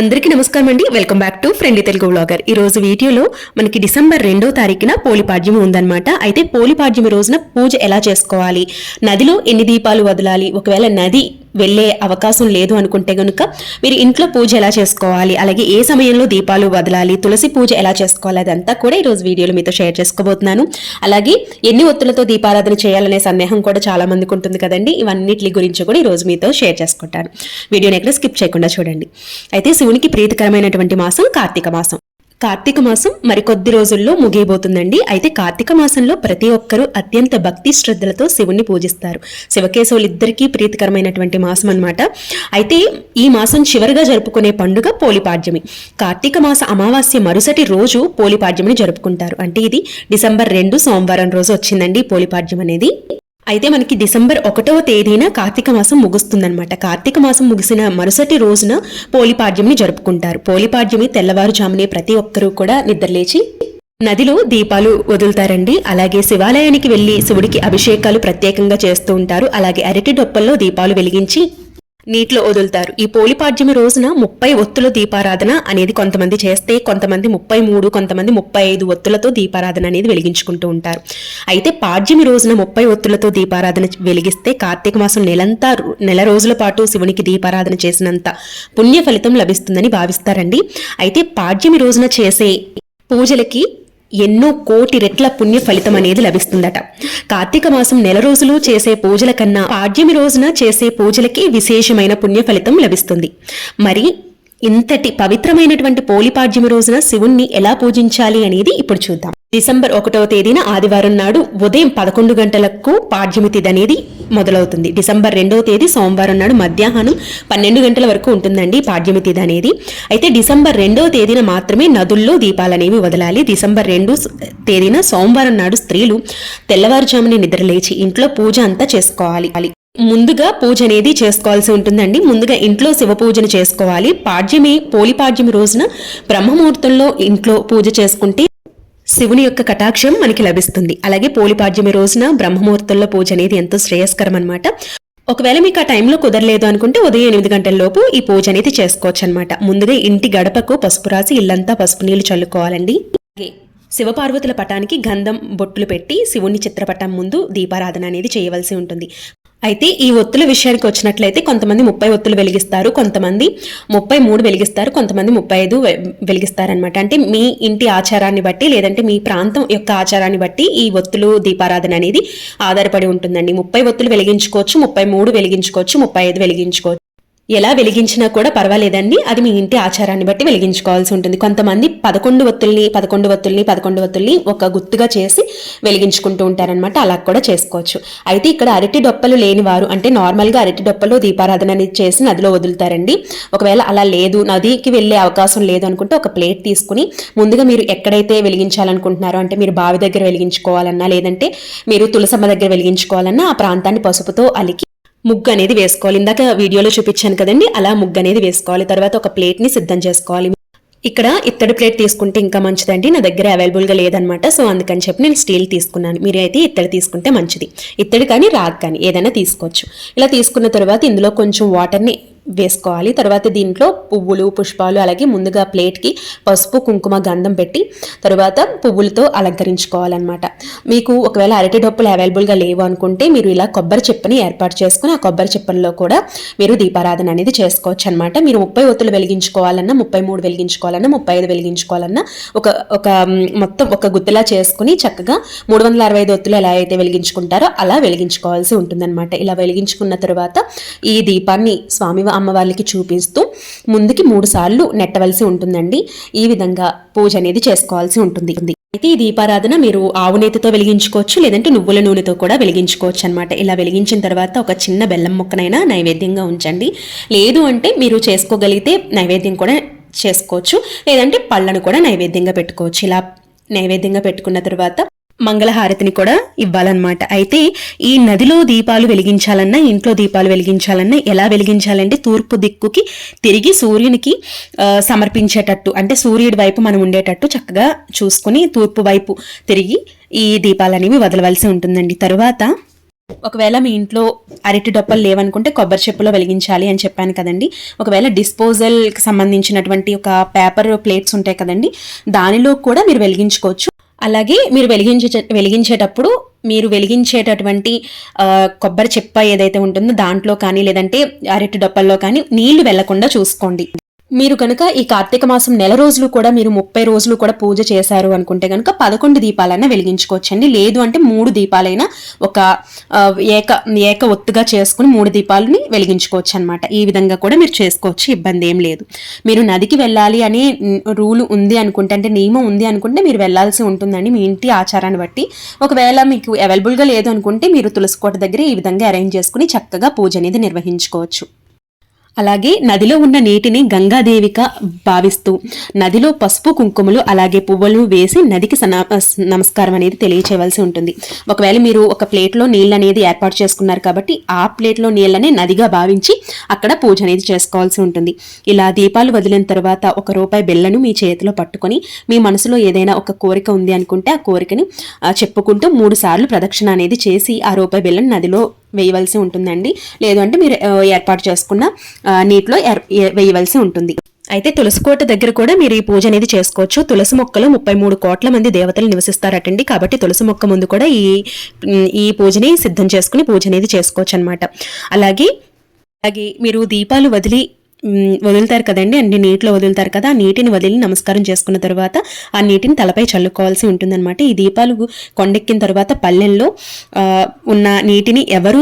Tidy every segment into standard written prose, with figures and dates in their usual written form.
అందరికీ నమస్కారం అండి. Welcome back to friendly Telugu vlogger. ఈ రోజు వీడియోలో మనకి డిసెంబర్ 2వ తారీఖున పోలిపాడ్యమి ఉందన్నమాట. అయితే పోలిపాడ్యమి రోజున పూజ ఎలా చేసుకోవాలి, నదిలో ఎన్ని దీపాలు వదలాలి, ఒకవేళ నది వెళ్లే అవకాశం లేదు అనుకుంటే గనుక మీరు ఇంట్లో పూజ ఎలా చేసుకోవాలి, అలాగే ఏ సమయంలో దీపాలు వదలాలి, తులసి పూజ ఎలా చేసుకోవాలి, అదంతా కూడా ఈ రోజు వీడియోలో మీతో షేర్ చేసుకోబోతున్నాను. అలాగే ఎన్ని ఒత్తులతో దీపారాధన చేయాలనే సందేహం కూడా చాలా మందికి ఉంటుంది కదండి. ఇవన్నిటి గురించి కూడా ఈ రోజు మీతో షేర్ చేసుకుంటాను. వీడియోని ఎక్కడ స్కిప్ చేయకుండా చూడండి. అయితే శివునికి ప్రీతికరమైనటువంటి మాసం కార్తీక మాసం. కార్తీక మాసం మరికొద్ది రోజుల్లో ముగియబోతుందండి. అయితే కార్తీక మాసంలో ప్రతి ఒక్కరూ అత్యంత భక్తి శ్రద్ధలతో శివుణ్ణి పూజిస్తారు. శివకేశవులిద్దరికీ ప్రీతికరమైనటువంటి మాసం అన్నమాట. అయితే ఈ మాసం చివరిగా జరుపుకునే పండుగ పోలిపాడ్యమి. కార్తీక మాస అమావాస్య మరుసటి రోజు పోలిపాడ్యమిని జరుపుకుంటారు. అంటే ఇది డిసెంబర్ 2 సోమవారం రోజు వచ్చిందండి పోలిపాడ్యం అనేది. అయితే మనకి డిసెంబర్ 1వ తేదీన కార్తీక మాసం ముగుస్తుందన్నమాట. కార్తీక మాసం ముగిసిన మరుసటి రోజున పోలిపాడ్యమిని జరుపుకుంటారు. పోలిపాడ్యమి తెల్లవారుజామునే ప్రతి ఒక్కరూ కూడా నిద్రలేచి నదిలో దీపాలు వదులుతారండి. అలాగే శివాలయానికి వెళ్లి శివుడికి అభిషేకాలు ప్రత్యేకంగా చేస్తూ ఉంటారు. అలాగే అరటి డొప్పల్లో దీపాలు వెలిగించి నీటిలో వదులుతారు. ఈ పోలిపాడ్యమి రోజున 30 ఒత్తుల దీపారాధన అనేది కొంతమంది చేస్తే, కొంతమంది 33, కొంతమంది 35 ఒత్తులతో దీపారాధన అనేది వెలిగించుకుంటూ ఉంటారు. అయితే పాడ్యమి రోజున 30 ఒత్తులతో దీపారాధన వెలిగిస్తే కార్తీక మాసం నెల రోజుల పాటు శివునికి దీపారాధన చేసినంత పుణ్య ఫలితం లభిస్తుందని భావిస్తారండి. అయితే పాడ్యమి రోజున చేసే పూజలకి ఎన్నో కోటి రెట్ల పుణ్య ఫలితం అనేది లభిస్తుందట. కార్తీక మాసం నెల రోజులు చేసే పూజల కన్నా పాడ్యమి రోజున చేసే పూజలకి విశేషమైన పుణ్య ఫలితం లభిస్తుంది. మరి ఇంతటి పవిత్రమైనటువంటి పోలిపాడ్యమి రోజున శివుణ్ణి ఎలా పూజించాలి అనేది ఇప్పుడు చూద్దాం. డిసెంబర్ 1వ తేదీన ఆదివారం నాడు ఉదయం 11 గంటలకు పాడ్యమి తిథి అనేది మొదలవుతుంది. డిసెంబర్ 2వ తేదీ సోమవారం నాడు మధ్యాహ్నం 12 గంటల వరకు ఉంటుందండి పాడ్యమి తిథి అనేది. అయితే డిసెంబర్ 2వ తేదీన మాత్రమే నదుల్లో దీపాలు అనేవి వదలాలి. డిసెంబర్ 2 తేదీన సోమవారం నాడు స్త్రీలు తెల్లవారుజాముని నిద్రలేచి ఇంట్లో పూజ అంతా చేసుకోవాలి. ముందుగా పూజ అనేది చేసుకోవాల్సి ఉంటుందండి. ముందుగా ఇంట్లో శివ పూజను చేసుకోవాలి. పోలిపాడ్యమి రోజున బ్రహ్మముహూర్తంలో ఇంట్లో పూజ చేసుకుంటే శివుని యొక్క కటాక్షం మనకి లభిస్తుంది. అలాగే పోలిపాడ్యమి రోజున బ్రహ్మముహూర్తంలో పూజ అనేది ఎంతో శ్రేయస్కరం అన్నమాట. ఒకవేళ మీకు ఆ టైంలో కుదరలేదు అనుకుంటే ఉదయం 8 గంటల లోపు ఈ పూజ అనేది చేసుకోవచ్చు అనమాట. ముందుగా ఇంటి గడపకు పసుపు రాసి ఇల్లంతా పసుపు నీళ్లు చల్లుకోవాలండి. అలాగే శివపార్వతుల పటానికి గంధం బొట్టులు పెట్టి శివుని చిత్రపటం ముందు దీపారాధన అనేది చేయవలసి ఉంటుంది. అయితే ఈ ఒత్తుల విషయానికి వచ్చినట్లయితే కొంతమంది 30 ఒత్తులు వెలిగిస్తారు, కొంతమంది 33 వెలిగిస్తారు, కొంతమంది 35 వెలిగిస్తారనమాట. అంటే మీ ఇంటి ఆచారాన్ని బట్టి లేదంటే మీ ప్రాంతం యొక్క ఆచారాన్ని బట్టి ఈ ఒత్తులు దీపారాధన అనేది ఆధారపడి ఉంటుందండి. 30 ఒత్తులు వెలిగించుకోవచ్చు, 33 వెలిగించుకోవచ్చు, 35 వెలిగించుకోవచ్చు. ఎలా వెలిగించినా కూడా పర్వాలేదండి. అది మీ ఇంటి ఆచారాన్ని బట్టి వెలిగించుకోవాల్సి ఉంటుంది. కొంతమంది 11 ఒత్తుల్ని ఒక గుత్తుగా చేసి వెలిగించుకుంటూ ఉంటారనమాట. అలా కూడా చేసుకోవచ్చు. అయితే ఇక్కడ అరటి డొప్పలు లేని వారు అంటే నార్మల్గా అరటి డొప్పలో దీపారాధన అనేది చేసి నదిలో వదులుతారండి. ఒకవేళ అలా లేదు, నదికి వెళ్లే అవకాశం లేదు అనుకుంటే ఒక ప్లేట్ తీసుకుని ముందుగా మీరు ఎక్కడైతే వెలిగించాలనుకుంటున్నారో అంటే మీరు బావి దగ్గర వెలిగించుకోవాలన్నా లేదంటే మీరు తులసమ్మ దగ్గర వెలిగించుకోవాలన్నా ఆ ప్రాంతాన్ని పసుపుతో అలికి ముగ్గు అనేది వేసుకోవాలి. ఇందాక వీడియోలో చూపించాను కదండి, అలా ముగ్గు అనేది వేసుకోవాలి. తర్వాత ఒక ప్లేట్ ని సిద్ధం చేసుకోవాలి. ఇక్కడ ఇత్తడి ప్లేట్ తీసుకుంటే ఇంకా మంచిదండి. నా దగ్గర అవైలబుల్గా లేదనమాట. సో అందుకని చెప్పి నేను స్టీల్ తీసుకున్నాను. మీరు అయితే ఇత్తడి తీసుకుంటే మంచిది. ఇత్తడి కానీ రాగి కానీ ఏదైనా తీసుకోవచ్చు. ఇలా తీసుకున్న తర్వాత ఇందులో కొంచెం వాటర్ని వేసుకోవాలి. తర్వాత దీంట్లో పువ్వులు పుష్పాలు అలాగే ముందుగా ప్లేట్కి పసుపు కుంకుమ గంధం పెట్టి తర్వాత పువ్వులతో అలంకరించుకోవాలన్నమాట. మీకు ఒకవేళ అరటి డొప్పులు అవైలబుల్గా లేవు అనుకుంటే మీరు ఇలా కొబ్బరి చిప్పని ఏర్పాటు చేసుకుని ఆ కొబ్బరి చిప్పల్లో కూడా మీరు దీపారాధన అనేది చేసుకోవచ్చు అనమాట. మీరు 30 ఒత్తులు వెలిగించుకోవాలన్నా, 33 వెలిగించుకోవాలన్నా, 35 వెలిగించుకోవాలన్నా ఒక మొత్తం ఒక గుత్తలా చేసుకుని చక్కగా 365 ఒత్తులు ఎలా అయితే వెలిగించుకుంటారో అలా వెలిగించుకోవాల్సి ఉంటుందన్నమాట. ఇలా వెలిగించుకున్న తర్వాత ఈ దీపాన్ని స్వామి అమ్మవారికి చూపిస్తూ ముందుకి 3 సార్లు నెట్టవలసి ఉంటుందండి. ఈ విధంగా పూజ అనేది చేసుకోవాల్సి ఉంటుంది. అయితే ఈ దీపారాధన మీరు ఆవు నేతితో వెలిగించుకోవచ్చు, లేదంటే నువ్వుల నూనెతో కూడా వెలిగించుకోవచ్చు అనమాట. ఇలా వెలిగించిన తర్వాత ఒక చిన్న బెల్లం ముక్కనైనా నైవేద్యంగా ఉంచండి. లేదు అంటే మీరు చేసుకోగలిగితే నైవేద్యం కూడా చేసుకోవచ్చు, లేదంటే పళ్ళను కూడా నైవేద్యంగా పెట్టుకోవచ్చు. ఇలా నైవేద్యంగా పెట్టుకున్న తర్వాత మంగళహారతిని కూడా ఇవ్వాలన్నమాట. అయితే ఈ నదిలో దీపాలు వెలిగించాలన్నా ఇంట్లో దీపాలు వెలిగించాలన్నా ఎలా వెలిగించాలంటే తూర్పు దిక్కుకి తిరిగి సూర్యునికి సమర్పించేటట్టు అంటే సూర్యుడి వైపు మనం ఉండేటట్టు చక్కగా చూసుకుని తూర్పు వైపు తిరిగి ఈ దీపాలనేవి వదలవలసి ఉంటుందండి. తరువాత ఒకవేళ మీ ఇంట్లో అరటి డొప్పలు లేవనుకుంటే కొబ్బరి చెప్పులో వెలిగించాలి అని చెప్పాను కదండి. ఒకవేళ డిస్పోజల్కి సంబంధించినటువంటి ఒక పేపర్ ప్లేట్స్ ఉంటాయి కదండి, దానిలో కూడా మీరు వెలిగించుకోవచ్చు. అలాగే మీరు వెలిగించేటప్పుడు మీరు వెలిగించేటటువంటి కొబ్బరి చెప్ప ఏదైతే ఉంటుందో దాంట్లో కానీ లేదంటే అరటి డొప్పల్లో కానీ నీళ్లు వెళ్లకుండా చూసుకోండి. మీరు కనుక ఈ కార్తీక మాసం నెల రోజులు కూడా మీరు 30 రోజులు కూడా పూజ చేశారు అనుకుంటే కనుక 11 దీపాలైనా వెలిగించుకోవచ్చండి. లేదు అంటే 3 దీపాలైనా ఒక ఏక ఒత్తుగా చేసుకుని 3 దీపాలని వెలిగించుకోవచ్చు అనమాట. ఈ విధంగా కూడా మీరు చేసుకోవచ్చు, ఇబ్బంది ఏం లేదు. మీరు నదికి వెళ్ళాలి అనే రూల్ ఉంది అనుకుంటే, అంటే నియమం ఉంది అనుకుంటే మీరు వెళ్లాల్సి ఉంటుందండి మీ ఇంటి ఆచారాన్ని బట్టి. ఒకవేళ మీకు అవైలబుల్గా లేదు అనుకుంటే మీరు తులసి కోట దగ్గర ఈ విధంగా అరేంజ్ చేసుకుని చక్కగా పూజ అనేది నిర్వహించుకోవచ్చు. అలాగే నదిలో ఉన్న నీటిని గంగాదేవిగా భావిస్తూ నదిలో పసుపు కుంకుమలు అలాగే పువ్వులను వేసి నదికి నమస్కారం అనేది తెలియచేయవలసి ఉంటుంది. ఒకవేళ మీరు ఒక ప్లేట్లో నీళ్ళు అనేది ఏర్పాటు చేసుకున్నారు కాబట్టి ఆ ప్లేట్లో నీళ్ళనే నదిగా భావించి అక్కడ పూజ అనేది చేసుకోవాల్సి ఉంటుంది. ఇలా దీపాలు వదిలిన తర్వాత ₹1 బిళ్ళను మీ చేతిలో పట్టుకొని మీ మనసులో ఏదైనా ఒక కోరిక ఉంది అనుకుంటే ఆ కోరికని చెప్పుకుంటూ 3 సార్లు ప్రదక్షిణ అనేది చేసి ఆ ₹1 బిళ్ళను నదిలో వేయవలసి ఉంటుందండి. లేదు అంటే మీరు ఏర్పాటు చేసుకున్న నీటిలో వేయవలసి ఉంటుంది. అయితే తులసికోట దగ్గర కూడా మీరు ఈ పూజ అనేది చేసుకోవచ్చు. తులసి మొక్కలో 33 కోట్ల మంది దేవతలు నివసిస్తారటండి. కాబట్టి తులసి మొక్క ముందు కూడా ఈ పూజని సిద్ధం చేసుకుని పూజ అనేది చేసుకోవచ్చు అనమాట. అలాగే మీరు దీపాలు వదులుతారు కదండి, అంటే నీటిలో వదులుతారు కదా, ఆ నీటిని వదిలి నమస్కారం చేసుకున్న తర్వాత ఆ నీటిని తలపై చల్లుకోవాల్సి ఉంటుందన్నమాట. ఈ దీపాలు కొండెక్కిన తర్వాత పల్లెల్లో ఉన్న నీటిని ఎవరు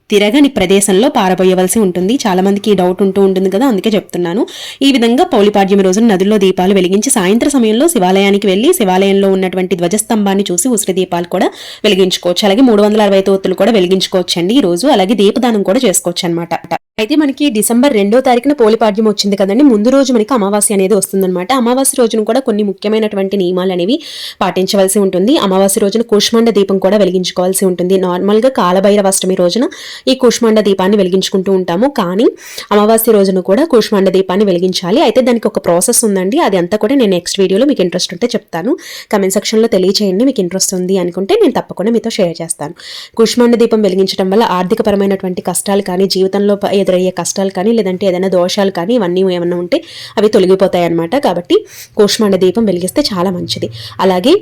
తిరగని ప్రదేశంలో పారబోయవలసి ఉంటుంది. చాలా మందికి ఈ డౌట్ ఉంటుంది కదా, అందుకే చెప్తున్నాను. ఈ విధంగా పౌలిపాడ్యమి రోజున నదుల్లో దీపాలు వెలిగించి సాయంత్రం సమయంలో శివాలయానికి వెళ్లి శివాలయంలో ఉన్నటువంటి ధ్వజస్తంభాన్ని చూసి ఉసిరి దీపాలు కూడా వెలిగించుకోవచ్చు. అలాగే 360 ఒత్తులు కూడా వెలిగించుకోవచ్చండి ఈ రోజు. అలాగే దీపదానం కూడా చేసుకోవచ్చు అనమాట. అయితే మనకి డిసెంబర్ 2వ తారీఖున పోలిపాడ్యం వచ్చింది కదండి. ముందు రోజు మనకి అమావాస్య అనేది వస్తుందన్నమాట. అమావాస్య రోజున కూడా కొన్ని ముఖ్యమైనటువంటి నియమాలు అనేవి పాటించవలసి ఉంటుంది. అమావాస్య రోజున కూష్మాండ దీపం కూడా వెలిగించుకోవాల్సి ఉంటుంది. నార్మల్గా కాలభైరవ అష్టమి రోజున ఈ కూష్మాండ దీపాన్ని వెలిగించుకుంటూ ఉంటాము, కానీ అమావాస్య రోజున కూడా కూష్మాండ దీపాన్ని వెలిగించాలి. అయితే దానికి ఒక ప్రాసెస్ ఉందండి, అది అంతా కూడా నేను నెక్స్ట్ వీడియోలో మీకు ఇంట్రెస్ట్ ఉంటే చెప్తాను. కమెంట్ సెక్షన్లో తెలియచేయండి మీకు ఇంట్రెస్ట్ ఉంది అనుకుంటే, నేను తప్పకుండా మీతో షేర్ చేస్తాను. కూష్మాండ దీపం వెలిగించడం వల్ల ఆర్థికపరమైనటువంటి కష్టాలు కానీ, జీవితంలో ఎదురయ్యే కష్టాలు కానీ, లేదంటే ఏదైనా దోషాలు కానీ ఇవన్నీ ఏమన్నా ఉంటే అవి తొలగిపోతాయి అన్నమాట. కాబట్టి కూష్మాండ దీపం వెలిగిస్తే చాలా మంచిది. అలాగే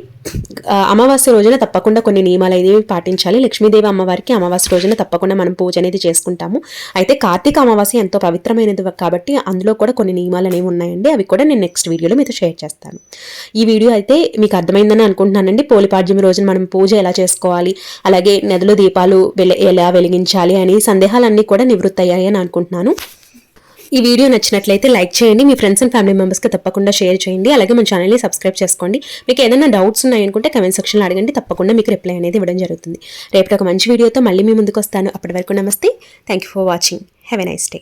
అమావాస్య రోజున తప్పకుండా కొన్ని నియమాలు అనేవి పాటించాలి. లక్ష్మీదేవి అమ్మవారికి అమావాస్య రోజున తప్పకుండా మనం పూజ అనేది చేసుకుంటాము. అయితే కార్తీక అమావాస్య ఎంతో పవిత్రమైనది కాబట్టి అందులో కూడా కొన్ని నియమాలు అనేవి ఉన్నాయండి. అవి కూడా నేను నెక్స్ట్ వీడియోలో మీతో షేర్ చేస్తాను. ఈ వీడియో అయితే మీకు అర్థమైందని అనుకుంటున్నానండి. పోలిపాడ్యమి రోజున మనం పూజ ఎలా చేసుకోవాలి, అలాగే నదిలో దీపాలు ఎలా వెలిగించాలి అని సందేహాలన్నీ కూడా నివృత్తి అయ్యాయి అని అనుకుంటున్నాను. ఈ వీడియో నచ్చినట్లయితే లైక్ చేయండి, మీ ఫ్రెండ్స్ అండ్ ఫ్యామిలీ మెంబర్స్కి తప్పకుండా షేర్ చేయండి. అలాగే మన ఛానల్ని సబ్స్క్రైబ్ చేసుకోండి. మీకు ఏదైనా డౌట్స్ ఉన్నాయనుకుంటే కమెంట్ సెక్షన్లో అడగండి, తప్పకుండా మీకు రిప్లై అనేది ఇవ్వడం జరుగుతుంది. రేపు ఒక మంచి వీడియోతో మళ్ళీ మీ ముందుకు వస్తాను. అప్పటి వరకు నమస్తే. Thank you for watching. Have a nice day.